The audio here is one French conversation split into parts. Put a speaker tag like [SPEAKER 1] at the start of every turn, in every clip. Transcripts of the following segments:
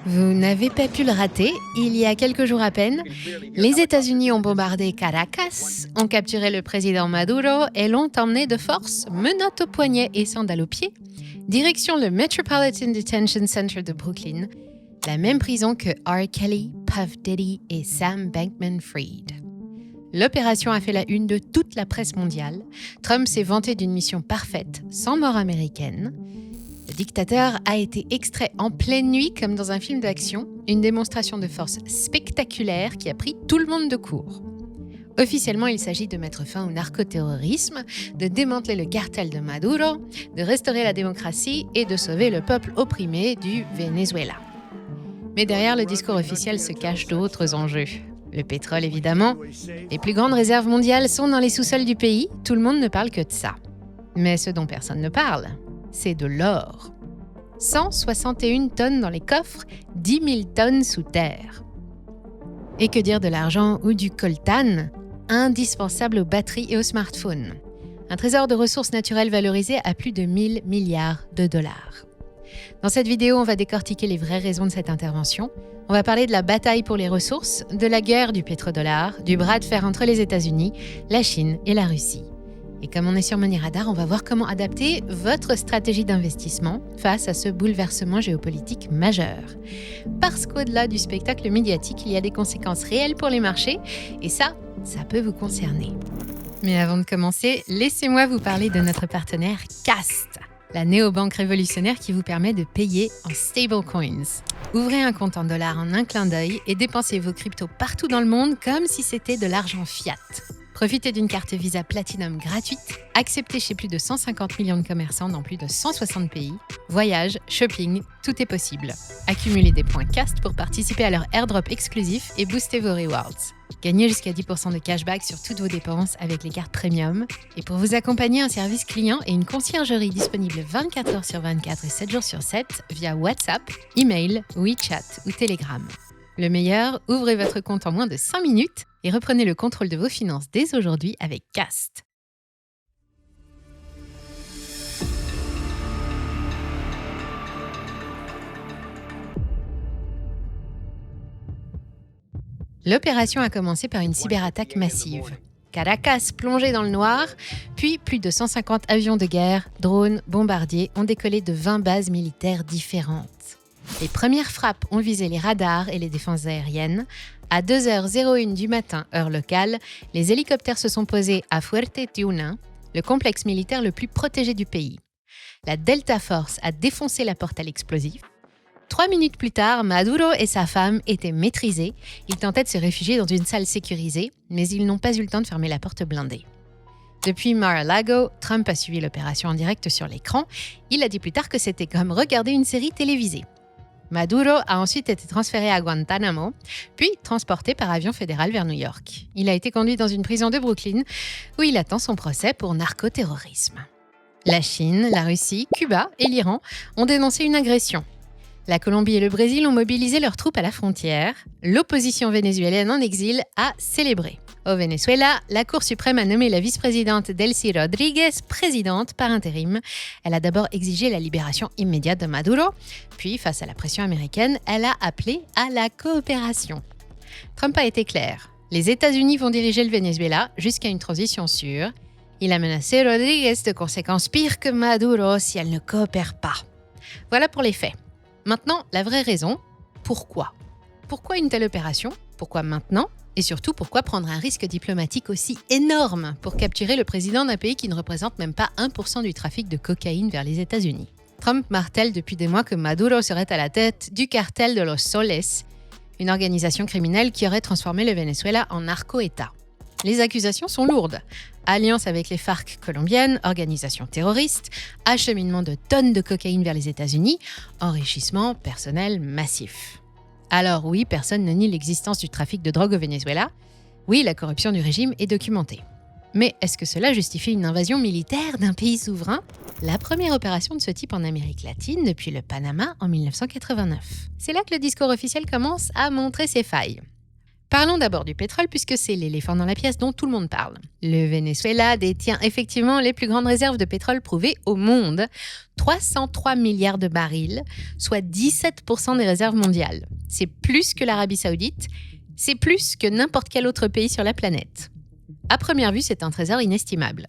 [SPEAKER 1] Vous n'avez pas pu le rater, il y a quelques jours à peine, les États-Unis ont bombardé Caracas, ont capturé le président Maduro et l'ont emmené de force, menottes au poignet et sandales aux pieds, direction le Metropolitan Detention Center de Brooklyn, la même prison que R. Kelly, Puff Diddy et Sam Bankman-Fried. L'opération a fait la une de toute la presse mondiale. Trump s'est vanté d'une mission parfaite, sans mort américaine. Le dictateur a été extrait en pleine nuit comme dans un film d'action, une démonstration de force spectaculaire qui a pris tout le monde de court. Officiellement, il s'agit de mettre fin au narcoterrorisme, de démanteler le cartel de Maduro, de restaurer la démocratie et de sauver le peuple opprimé du Venezuela. Mais derrière le discours officiel se cachent d'autres enjeux. Le pétrole, évidemment. Les plus grandes réserves mondiales sont dans les sous-sols du pays, tout le monde ne parle que de ça. Mais ce dont personne ne parle, c'est de l'or. 161 tonnes dans les coffres, 10 000 tonnes sous terre. Et que dire de l'argent ou du coltan, indispensable aux batteries et aux smartphones. Un trésor de ressources naturelles valorisé à plus de 1 000 milliards de dollars. Dans cette vidéo, on va décortiquer les vraies raisons de cette intervention. On va parler de la bataille pour les ressources, de la guerre du pétrodollar, du bras de fer entre les États-Unis, la Chine et la Russie. Et comme on est sur Money Radar, on va voir comment adapter votre stratégie d'investissement face à ce bouleversement géopolitique majeur. Parce qu'au-delà du spectacle médiatique, il y a des conséquences réelles pour les marchés, et ça peut vous concerner. Mais avant de commencer, laissez-moi vous parler de notre partenaire Cast, la néobanque révolutionnaire qui vous permet de payer en stablecoins. Ouvrez un compte en dollars en un clin d'œil et dépensez vos cryptos partout dans le monde comme si c'était de l'argent fiat. Profitez d'une carte Visa Platinum gratuite, acceptée chez plus de 150 millions de commerçants dans plus de 160 pays. Voyage, shopping, tout est possible. Accumulez des points CAST pour participer à leur airdrop exclusif et booster vos rewards. Gagnez jusqu'à 10% de cashback sur toutes vos dépenses avec les cartes premium. Et pour vous accompagner, un service client et une conciergerie disponible 24 heures sur 24 et 7 jours sur 7 via WhatsApp, email, WeChat ou Telegram. Le meilleur, ouvrez votre compte en moins de 5 minutes et reprenez le contrôle de vos finances dès aujourd'hui avec Cast. L'opération a commencé par une cyberattaque massive. Caracas plongé dans le noir, puis plus de 150 avions de guerre, drones, bombardiers ont décollé de 20 bases militaires différentes. Les premières frappes ont visé les radars et les défenses aériennes. À 2h01 du matin, heure locale, les hélicoptères se sont posés à Fuerte Tiuna, le complexe militaire le plus protégé du pays. La Delta Force a défoncé la porte à l'explosif. 3 minutes plus tard, Maduro et sa femme étaient maîtrisés. Ils tentaient de se réfugier dans une salle sécurisée, mais ils n'ont pas eu le temps de fermer la porte blindée. Depuis Mar-a-Lago, Trump a suivi l'opération en direct sur l'écran. Il a dit plus tard que c'était comme regarder une série télévisée. Maduro a ensuite été transféré à Guantanamo, puis transporté par avion fédéral vers New York. Il a été conduit dans une prison de Brooklyn, où il attend son procès pour narcoterrorisme. La Chine, la Russie, Cuba et l'Iran ont dénoncé une agression. La Colombie et le Brésil ont mobilisé leurs troupes à la frontière. L'opposition vénézuélienne en exil a célébré. Au Venezuela, la Cour suprême a nommé la vice-présidente Delcy Rodríguez présidente par intérim. Elle a d'abord exigé la libération immédiate de Maduro, puis, face à la pression américaine, elle a appelé à la coopération. Trump a été clair. Les États-Unis vont diriger le Venezuela jusqu'à une transition sûre. Il a menacé Rodríguez de conséquences pires que Maduro si elle ne coopère pas. Voilà pour les faits. Maintenant, la vraie raison, pourquoi ? Pourquoi une telle opération ? Pourquoi maintenant ? Et surtout, pourquoi prendre un risque diplomatique aussi énorme pour capturer le président d'un pays qui ne représente même pas 1% du trafic de cocaïne vers les États-Unis ? Trump martèle depuis des mois que Maduro serait à la tête du cartel de Los Soles, une organisation criminelle qui aurait transformé le Venezuela en narco-État. Les accusations sont lourdes. Alliance avec les FARC colombiennes, organisation terroriste, acheminement de tonnes de cocaïne vers les États-Unis, enrichissement personnel massif. Alors oui, personne ne nie l'existence du trafic de drogue au Venezuela. Oui, la corruption du régime est documentée. Mais est-ce que cela justifie une invasion militaire d'un pays souverain ? La première opération de ce type en Amérique latine depuis le Panama en 1989. C'est là que le discours officiel commence à montrer ses failles. Parlons d'abord du pétrole puisque c'est l'éléphant dans la pièce dont tout le monde parle. Le Venezuela détient effectivement les plus grandes réserves de pétrole prouvées au monde, 303 milliards de barils, soit 17% des réserves mondiales. C'est plus que l'Arabie Saoudite, c'est plus que n'importe quel autre pays sur la planète. À première vue, c'est un trésor inestimable.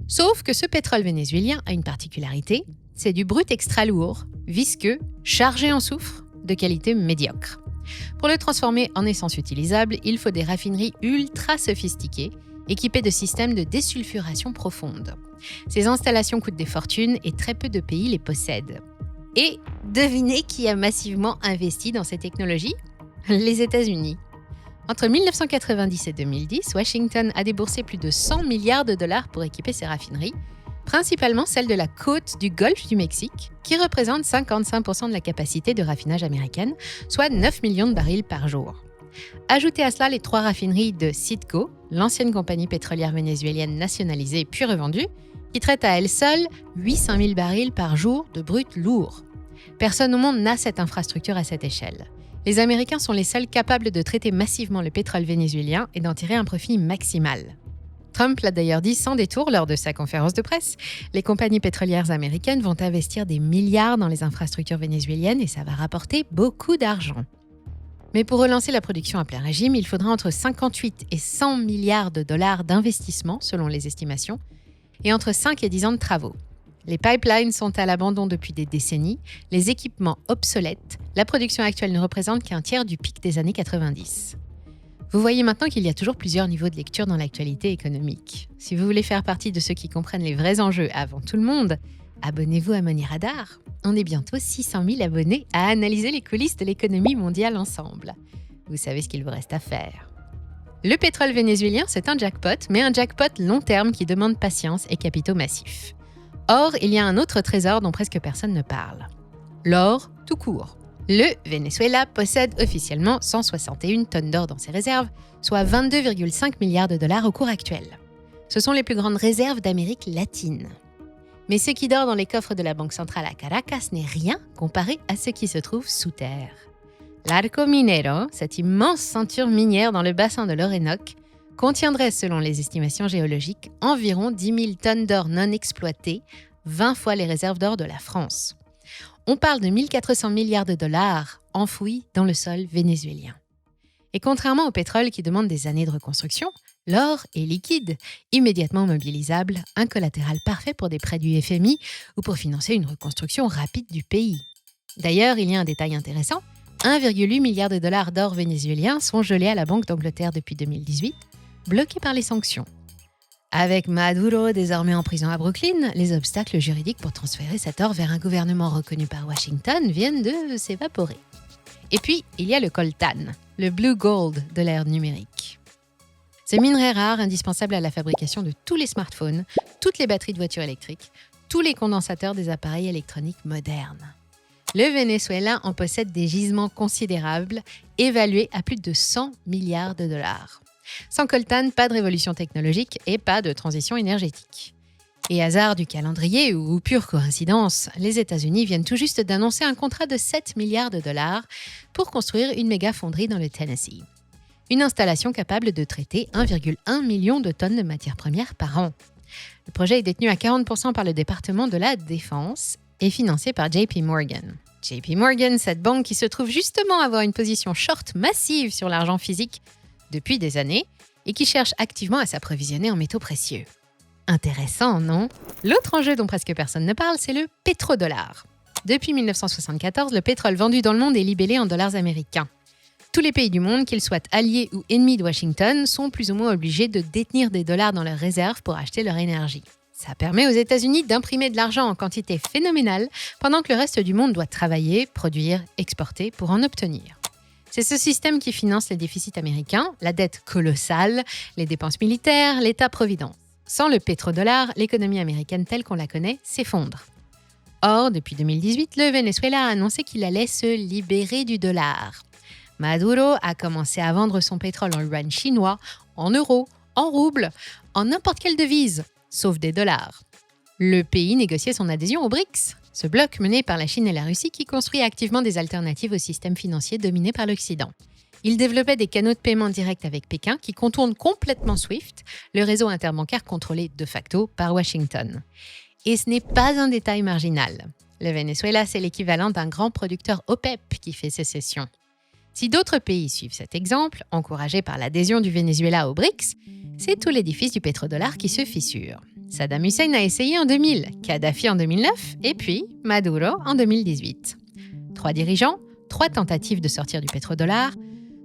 [SPEAKER 1] Sauf que ce pétrole vénézuélien a une particularité, c'est du brut extra lourd, visqueux, chargé en soufre, de qualité médiocre. Pour le transformer en essence utilisable, il faut des raffineries ultra sophistiquées, équipées de systèmes de désulfuration profonde. Ces installations coûtent des fortunes et très peu de pays les possèdent. Et devinez qui a massivement investi dans ces technologies ? Les États-Unis. Entre 1990 et 2010, Washington a déboursé plus de 100 milliards de dollars pour équiper ses raffineries, principalement celles de la côte du golfe du Mexique, qui représente 55% de la capacité de raffinage américaine, soit 9 millions de barils par jour. Ajoutez à cela les 3 raffineries de Citgo, l'ancienne compagnie pétrolière vénézuélienne nationalisée puis revendue, qui traite à elle seule 800 000 barils par jour de brut lourd. Personne au monde n'a cette infrastructure à cette échelle. Les Américains sont les seuls capables de traiter massivement le pétrole vénézuélien et d'en tirer un profit maximal. Trump l'a d'ailleurs dit sans détour lors de sa conférence de presse. Les compagnies pétrolières américaines vont investir des milliards dans les infrastructures vénézuéliennes et ça va rapporter beaucoup d'argent. Mais pour relancer la production à plein régime, il faudra entre 58 et 100 milliards de dollars d'investissement selon les estimations et entre 5 et 10 ans de travaux. Les pipelines sont à l'abandon depuis des décennies, les équipements obsolètes, la production actuelle ne représente qu'un tiers du pic des années 90. Vous voyez maintenant qu'il y a toujours plusieurs niveaux de lecture dans l'actualité économique. Si vous voulez faire partie de ceux qui comprennent les vrais enjeux avant tout le monde, abonnez-vous à Money Radar. On est bientôt 600 000 abonnés à analyser les coulisses de l'économie mondiale ensemble. Vous savez ce qu'il vous reste à faire. Le pétrole vénézuélien, c'est un jackpot, mais un jackpot long terme qui demande patience et capitaux massifs. Or, il y a un autre trésor dont presque personne ne parle. L'or tout court. Le Venezuela possède officiellement 161 tonnes d'or dans ses réserves, soit 22,5 milliards de dollars au cours actuel. Ce sont les plus grandes réserves d'Amérique latine. Mais ce qui dort dans les coffres de la Banque centrale à Caracas n'est rien comparé à ce qui se trouve sous terre. L'Arco Minero, cette immense ceinture minière dans le bassin de l'Orénoque, contiendrait, selon les estimations géologiques, environ 10 000 tonnes d'or non exploitées, 20 fois les réserves d'or de la France. On parle de 1 400 milliards de dollars enfouis dans le sol vénézuélien. Et contrairement au pétrole qui demande des années de reconstruction, l'or est liquide, immédiatement mobilisable, un collatéral parfait pour des prêts du FMI ou pour financer une reconstruction rapide du pays. D'ailleurs, il y a un détail intéressant, 1,8 milliard de dollars d'or vénézuélien sont gelés à la Banque d'Angleterre depuis 2018, bloqués par les sanctions. Avec Maduro désormais en prison à Brooklyn, les obstacles juridiques pour transférer cet or vers un gouvernement reconnu par Washington viennent de s'évaporer. Et puis, il y a le coltan, le blue gold de l'ère numérique. Ce minerai rare indispensable à la fabrication de tous les smartphones, toutes les batteries de voitures électriques, tous les condensateurs des appareils électroniques modernes. Le Venezuela en possède des gisements considérables, évalués à plus de 100 milliards de dollars. Sans coltan, pas de révolution technologique et pas de transition énergétique. Et hasard du calendrier ou pure coïncidence, les États-Unis viennent tout juste d'annoncer un contrat de 7 milliards de dollars pour construire une méga fonderie dans le Tennessee. Une installation capable de traiter 1,1 million de tonnes de matières premières par an. Le projet est détenu à 40% par le département de la Défense et financé par JP Morgan. JP Morgan, cette banque qui se trouve justement avoir une position short massive sur l'argent physique depuis des années et qui cherche activement à s'approvisionner en métaux précieux. Intéressant, non ? L'autre enjeu dont presque personne ne parle, c'est le pétrodollar. Depuis 1974, le pétrole vendu dans le monde est libellé en dollars américains. Tous les pays du monde, qu'ils soient alliés ou ennemis de Washington, sont plus ou moins obligés de détenir des dollars dans leurs réserves pour acheter leur énergie. Ça permet aux États-Unis d'imprimer de l'argent en quantité phénoménale pendant que le reste du monde doit travailler, produire, exporter pour en obtenir. C'est ce système qui finance les déficits américains, la dette colossale, les dépenses militaires, l'État-providence. Sans le pétrodollar, l'économie américaine telle qu'on la connaît s'effondre. Or, depuis 2018, le Venezuela a annoncé qu'il allait se libérer du dollar. Maduro a commencé à vendre son pétrole en yuan chinois, en euros, en roubles, en n'importe quelle devise, sauf des dollars. Le pays négociait son adhésion aux BRICS, ce bloc mené par la Chine et la Russie qui construit activement des alternatives au système financier dominé par l'Occident. Il développait des canaux de paiement directs avec Pékin qui contournent complètement SWIFT, le réseau interbancaire contrôlé de facto par Washington. Et ce n'est pas un détail marginal. Le Venezuela, c'est l'équivalent d'un grand producteur OPEP qui fait sécession. Si d'autres pays suivent cet exemple, encouragés par l'adhésion du Venezuela aux BRICS, c'est tout l'édifice du pétrodollar qui se fissure. Saddam Hussein a essayé en 2000, Kadhafi en 2009 et puis Maduro en 2018. 3 dirigeants, 3 tentatives de sortir du pétrodollar,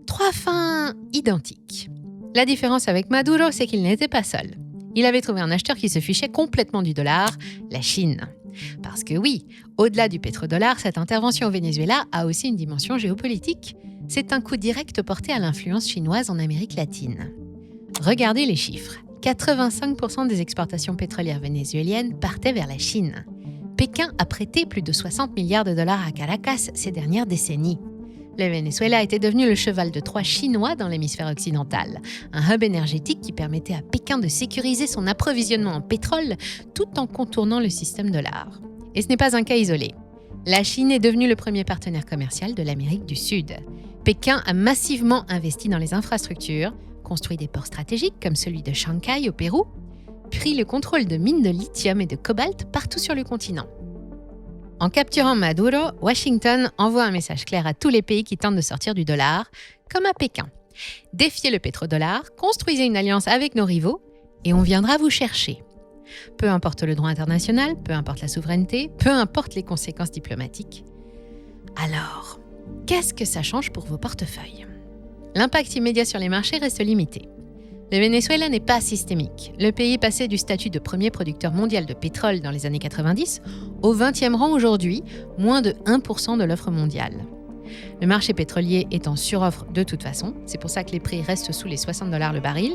[SPEAKER 1] 3 fins identiques. La différence avec Maduro, c'est qu'il n'était pas seul. Il avait trouvé un acheteur qui se fichait complètement du dollar, la Chine. Parce que oui, au-delà du pétrodollar, cette intervention au Venezuela a aussi une dimension géopolitique. C'est un coup direct porté à l'influence chinoise en Amérique latine. Regardez les chiffres. 85% des exportations pétrolières vénézuéliennes partaient vers la Chine. Pékin a prêté plus de 60 milliards de dollars à Caracas ces dernières décennies. Le Venezuela était devenu le cheval de Troie chinois dans l'hémisphère occidental, un hub énergétique qui permettait à Pékin de sécuriser son approvisionnement en pétrole tout en contournant le système dollar. Et ce n'est pas un cas isolé. La Chine est devenue le premier partenaire commercial de l'Amérique du Sud. Pékin a massivement investi dans les infrastructures, construit des ports stratégiques comme celui de Shanghai au Pérou, pris le contrôle de mines de lithium et de cobalt partout sur le continent. En capturant Maduro, Washington envoie un message clair à tous les pays qui tentent de sortir du dollar, comme à Pékin. Défiez le pétrodollar, construisez une alliance avec nos rivaux et on viendra vous chercher. Peu importe le droit international, peu importe la souveraineté, peu importe les conséquences diplomatiques. Alors, qu'est-ce que ça change pour vos portefeuilles ? L'impact immédiat sur les marchés reste limité. Le Venezuela n'est pas systémique. Le pays est passé du statut de premier producteur mondial de pétrole dans les années 90 au 20e rang aujourd'hui, moins de 1% de l'offre mondiale. Le marché pétrolier est en suroffre de toute façon, c'est pour ça que les prix restent sous les $60 le baril.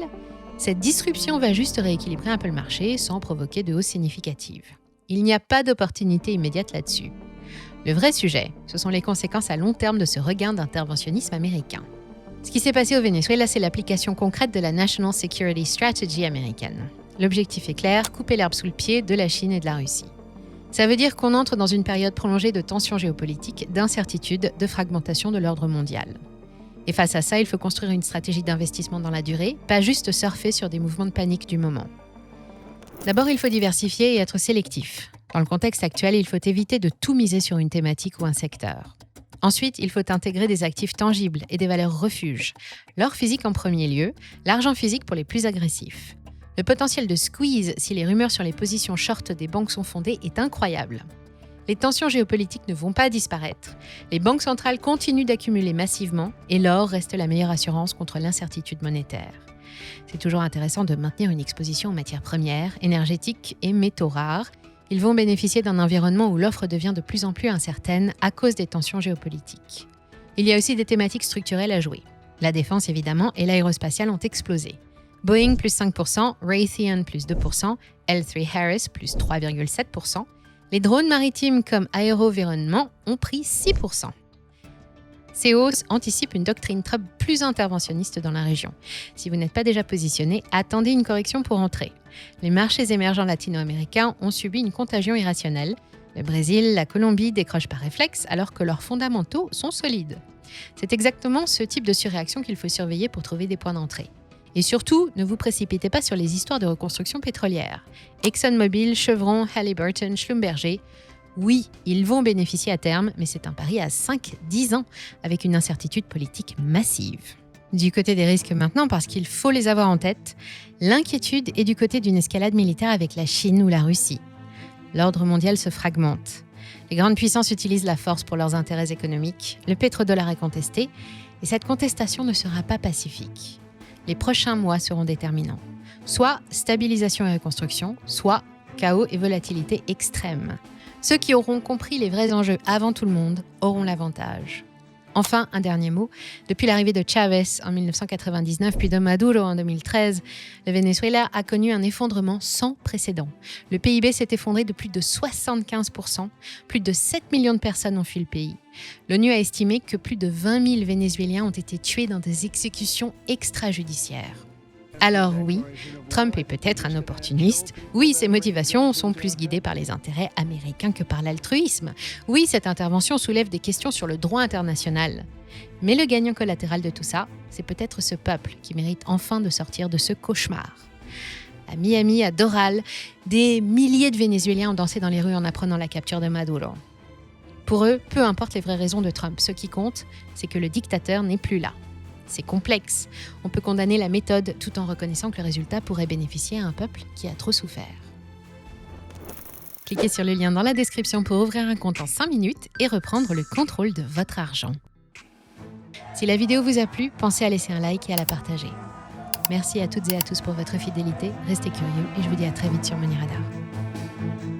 [SPEAKER 1] Cette disruption va juste rééquilibrer un peu le marché sans provoquer de hausse significative. Il n'y a pas d'opportunité immédiate là-dessus. Le vrai sujet, ce sont les conséquences à long terme de ce regain d'interventionnisme américain. Ce qui s'est passé au Venezuela, c'est l'application concrète de la National Security Strategy américaine. L'objectif est clair, couper l'herbe sous le pied de la Chine et de la Russie. Ça veut dire qu'on entre dans une période prolongée de tensions géopolitiques, d'incertitude, de fragmentation de l'ordre mondial. Et face à ça, il faut construire une stratégie d'investissement dans la durée, pas juste surfer sur des mouvements de panique du moment. D'abord, il faut diversifier et être sélectif. Dans le contexte actuel, il faut éviter de tout miser sur une thématique ou un secteur. Ensuite, il faut intégrer des actifs tangibles et des valeurs refuges. L'or physique en premier lieu, l'argent physique pour les plus agressifs. Le potentiel de squeeze si les rumeurs sur les positions short des banques sont fondées est incroyable. Les tensions géopolitiques ne vont pas disparaître. Les banques centrales continuent d'accumuler massivement et l'or reste la meilleure assurance contre l'incertitude monétaire. C'est toujours intéressant de maintenir une exposition aux matières premières, énergétiques et métaux rares. Ils vont bénéficier d'un environnement où l'offre devient de plus en plus incertaine à cause des tensions géopolitiques. Il y a aussi des thématiques structurelles à jouer. La défense, évidemment, et l'aérospatiale ont explosé. Boeing plus 5%, Raytheon plus 2%, L3 Harris plus 3,7%. Les drones maritimes comme Aérovironnement ont pris 6%. Ces hausses anticipent une doctrine Trump plus interventionniste dans la région. Si vous n'êtes pas déjà positionné, attendez une correction pour entrer. Les marchés émergents latino-américains ont subi une contagion irrationnelle. Le Brésil, la Colombie décrochent par réflexe alors que leurs fondamentaux sont solides. C'est exactement ce type de surréaction qu'il faut surveiller pour trouver des points d'entrée. Et surtout, ne vous précipitez pas sur les histoires de reconstruction pétrolière. ExxonMobil, Chevron, Halliburton, Schlumberger, oui, ils vont bénéficier à terme, mais c'est un pari à 5-10 ans, avec une incertitude politique massive. Du côté des risques maintenant, parce qu'il faut les avoir en tête, l'inquiétude est du côté d'une escalade militaire avec la Chine ou la Russie. L'ordre mondial se fragmente. Les grandes puissances utilisent la force pour leurs intérêts économiques, le pétrodollar est contesté, et cette contestation ne sera pas pacifique. Les prochains mois seront déterminants. Soit stabilisation et reconstruction, soit chaos et volatilité extrême. Ceux qui auront compris les vrais enjeux avant tout le monde auront l'avantage. Enfin, un dernier mot. Depuis l'arrivée de Chavez en 1999 puis de Maduro en 2013, le Venezuela a connu un effondrement sans précédent. Le PIB s'est effondré de plus de 75%. Plus de 7 millions de personnes ont fui le pays. L'ONU a estimé que plus de 20 000 Vénézuéliens ont été tués dans des exécutions extrajudiciaires. Alors oui, Trump est peut-être un opportuniste. Oui, ses motivations sont plus guidées par les intérêts américains que par l'altruisme. Oui, cette intervention soulève des questions sur le droit international. Mais le gagnant collatéral de tout ça, c'est peut-être ce peuple qui mérite enfin de sortir de ce cauchemar. À Miami, à Doral, des milliers de Vénézuéliens ont dansé dans les rues en apprenant la capture de Maduro. Pour eux, peu importe les vraies raisons de Trump, ce qui compte, c'est que le dictateur n'est plus là. C'est complexe. On peut condamner la méthode tout en reconnaissant que le résultat pourrait bénéficier à un peuple qui a trop souffert. Cliquez sur le lien dans la description pour ouvrir un compte en 5 minutes et reprendre le contrôle de votre argent. Si la vidéo vous a plu, pensez à laisser un like et à la partager. Merci à toutes et à tous pour votre fidélité, restez curieux et je vous dis à très vite sur Money Radar.